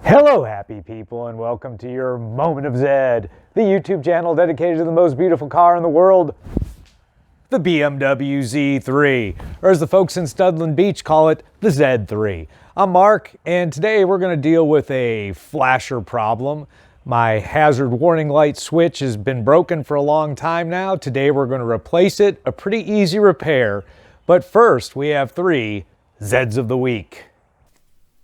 Hello happy people, and welcome to your Moment of Zed, the YouTube channel dedicated to the most beautiful car in the world, the BMW Z3, or as the folks in Studland Beach call it, the Z3. I'm Mark, and today we're going to deal with a flasher problem. My hazard warning light switch has been broken for a long time now. Today we're going to replace it, a pretty easy repair. But first, we have three Zeds of the week.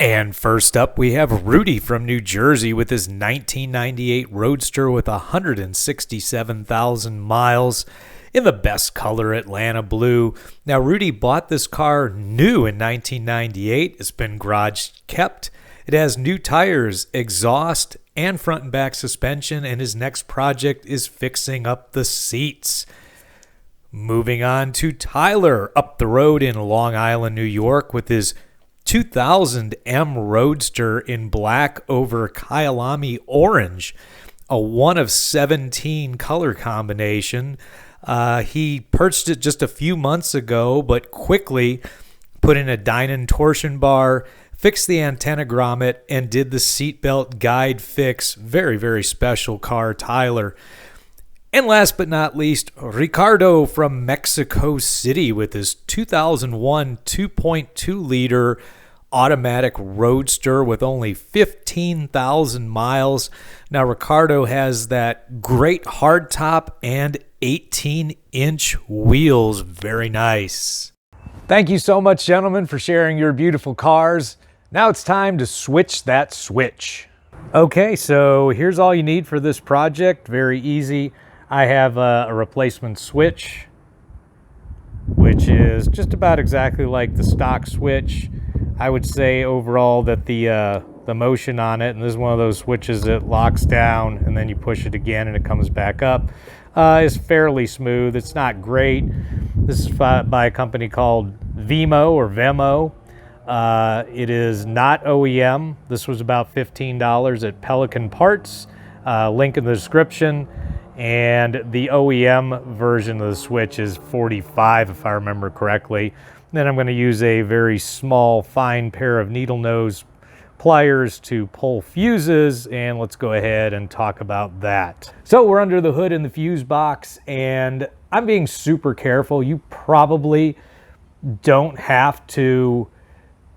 And first up, we have Rudy from New Jersey with his 1998 Roadster with 167,000 miles in the best color, Atlanta blue. Now, Rudy bought this car new in 1998. It's been garage kept. It has new tires, exhaust, and front and back suspension, and his next project is fixing up the seats. Moving on to Tyler up the road in Long Island, New York with his 2000 M Roadster in black over Kyalami orange, a 1 of 17 color combination. He purchased it just a few months ago, but quickly put in a Dynon torsion bar, fixed the antenna grommet, and did the seatbelt guide fix. Very, very special car, Tyler. And last but not least, Ricardo from Mexico City with his 2001 2.2 liter automatic Roadster with only 15,000 miles. Now, Ricardo has that great hardtop and 18-inch wheels. Very nice. Thank you so much, gentlemen, for sharing your beautiful cars. Now it's time to switch that switch. Okay, so here's all you need for this project. Very easy. I have a replacement switch, which is just about exactly like the stock switch. I would say overall that the motion on it, and this is one of those switches that locks down and then you push it again and it comes back up, is fairly smooth. It's not great. This is by a company called Vemo or Vemo. It is not OEM. This was about $15 at Pelican Parts. Link in the description. And the OEM version of the switch is $45 if I remember correctly. Then I'm going to use a very small, fine pair of needle nose pliers to pull fuses, and let's go ahead and talk about that. So we're under the hood in the fuse box, and I'm being super careful. You probably don't have to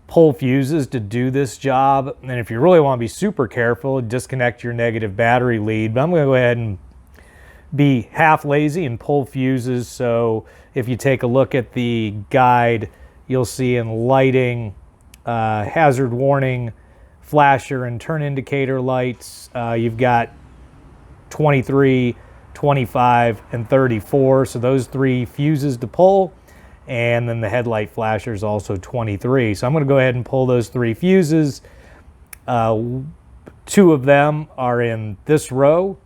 pull fuses to do this job, and if you really want to be super careful, disconnect your negative battery lead. But I'm going to go ahead and be half lazy and pull fuses. So if you take a look at the guide, you'll see in lighting, hazard warning, flasher and turn indicator lights, you've got 23, 25, and 34. So those three fuses to pull. And then the headlight flasher is also 23. So I'm going to go ahead and pull those three fuses. Two of them are in this row,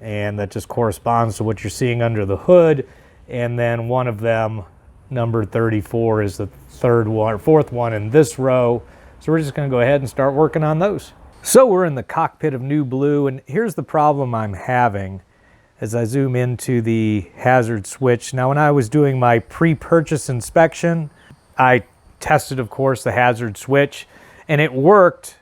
and that just corresponds to what you're seeing under the hood. And then one of them, number 34, is the fourth one in this row. So we're just going to go ahead and start working on those. So we're in the cockpit of New Blue, and here's the problem I'm having as I zoom into the hazard switch. Now, when I was doing my pre-purchase inspection, I tested, of course, the hazard switch, and it worked,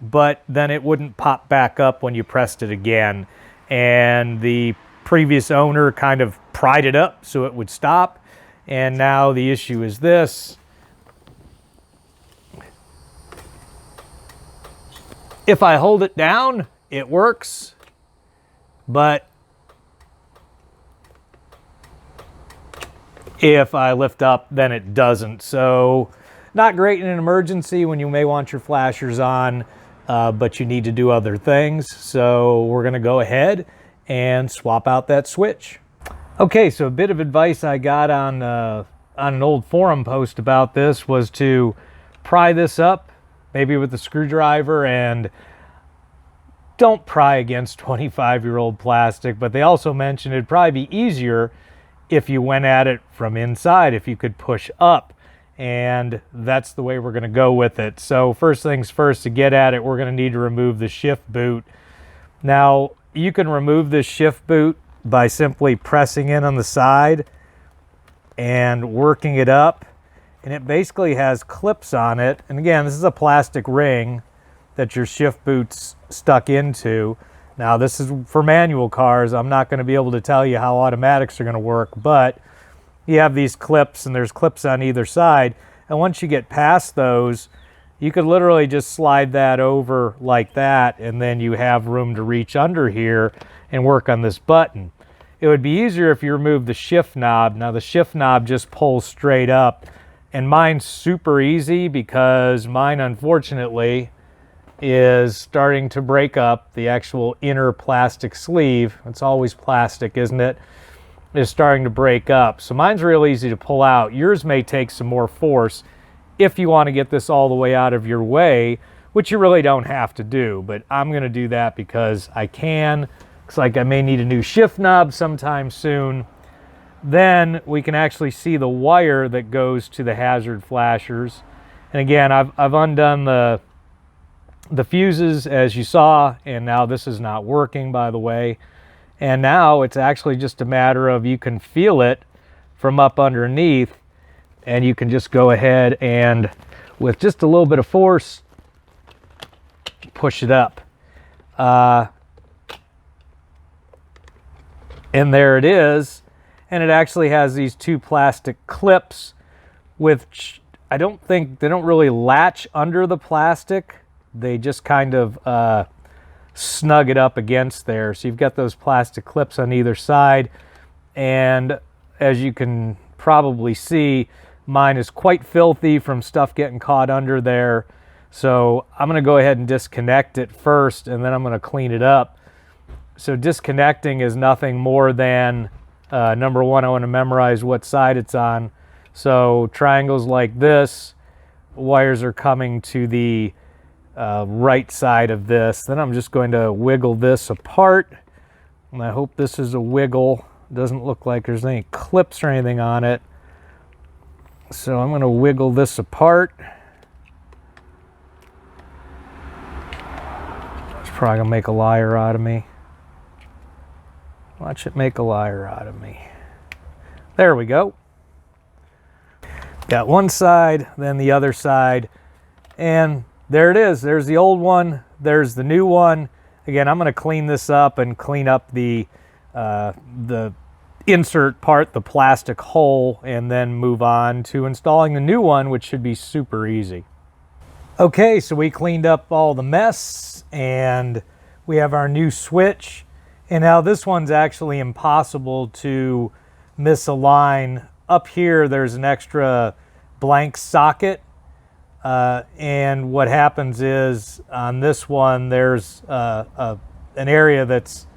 but then it wouldn't pop back up when you pressed it again. And the previous owner kind of pried it up so it would stop. And now the issue is this. If I hold it down, it works, but if I lift up, then it doesn't. So not great in an emergency when you may want your flashers on, but you need to do other things. So we're going to go ahead and swap out that switch. Okay, so a bit of advice I got on an old forum post about this was to pry this up, maybe with a screwdriver, and don't pry against 25-year-old plastic. But they also mentioned it'd probably be easier if you went at it from inside, if you could push up. And that's the way we're going to go with it. So first things first, to get at it, we're going to need to remove the shift boot. Now, you can remove this shift boot by simply pressing in on the side and working it up. And it basically has clips on it. And again, this is a plastic ring that your shift boot's stuck into. Now this is for manual cars. I'm not going to be able to tell you how automatics are going to work, but you have these clips and there's clips on either side. And once you get past those, you could literally just slide that over like that, and then you have room to reach under here and work on this button. It would be easier if you remove the shift knob. Now the shift knob just pulls straight up, and mine's super easy because mine, unfortunately, is starting to break up. The actual inner plastic sleeve, it's always plastic, isn't it, is starting to break up. So mine's real easy to pull out. Yours may take some more force if you want to get this all the way out of your way, which you really don't have to do, but I'm going to do that because I can. Looks like I may need a new shift knob sometime soon. Then we can actually see the wire that goes to the hazard flashers. And again, I've undone the fuses, as you saw, and now this is not working, by the way. And now it's actually just a matter of, you can feel it from up underneath, and you can just go ahead and with just a little bit of force push it up, and there it is. And it actually has these two plastic clips, which I don't think, they don't really latch under the plastic, they just kind of snug it up against there. So you've got those plastic clips on either side, and as you can probably see, mine is quite filthy from stuff getting caught under there. So I'm going to go ahead and disconnect it first, and then I'm going to clean it up. So disconnecting is nothing more than, number one, I want to memorize what side it's on. So triangles like this, wires are coming to the right side of this. Then I'm just going to wiggle this apart, and I hope this is a wiggle. It doesn't look like there's any clips or anything on it. So I'm going to wiggle this apart. It's probably going to make a liar out of me. Watch it make a liar out of me. There we go. Got one side, then the other side, and there it is. There's the old one, there's the new one. Again, I'm going to clean this up and clean up the insert part, the plastic hole, and then move on to installing the new one, which should be super easy. Okay, so we cleaned up all the mess, and we have our new switch. And now this one's actually impossible to misalign. Up here, there's an extra blank socket. And what happens is, on this one, there's an area that's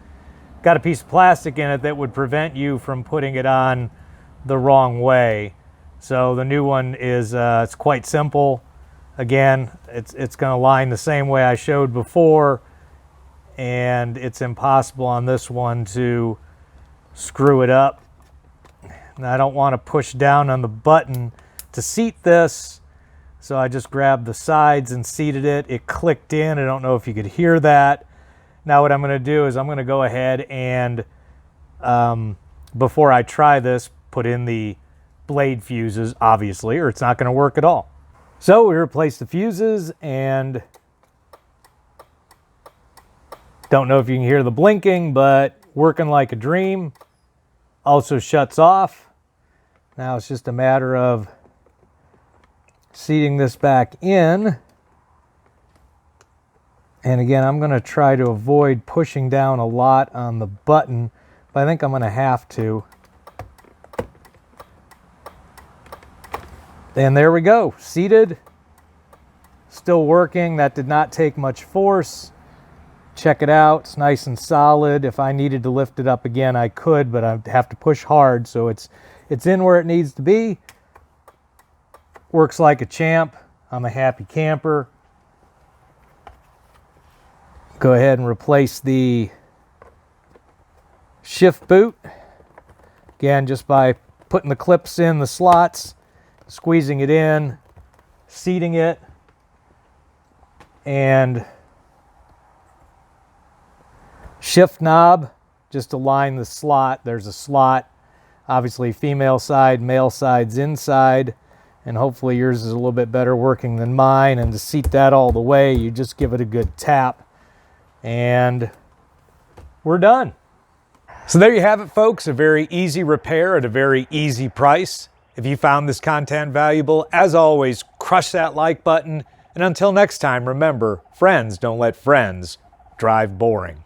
got a piece of plastic in it that would prevent you from putting it on the wrong way. So the new one is it's quite simple. Again, it's going to line the same way I showed before, and it's impossible on this one to screw it up. And I don't want to push down on the button to seat this, so I just grabbed the sides and seated it. It clicked in. I don't know if you could hear that. Now what I'm going to do is I'm going to go ahead and, before I try this, put in the blade fuses, obviously, or it's not going to work at all. So we replaced the fuses, and don't know if you can hear the blinking, but working like a dream. Also shuts off. Now it's just a matter of seating this back in. And again, I'm going to try to avoid pushing down a lot on the button, but I think I'm going to have to. And there we go, seated, still working. That did not take much force. Check it out, it's nice and solid. If I needed to lift it up again, I could, but I'd have to push hard, so it's in where it needs to be. Works like a champ. I'm a happy camper. Go ahead and replace the shift boot. Again, just by putting the clips in the slots, squeezing it in, seating it, and shift knob, just to line the slot. There's a slot, obviously female side, male side's inside, and hopefully yours is a little bit better working than mine. And to seat that all the way, you just give it a good tap, and we're done. So there you have it, folks. A very easy repair at a very easy price. If you found this content valuable, as always, crush that like button. And until next time, remember, friends don't let friends drive boring.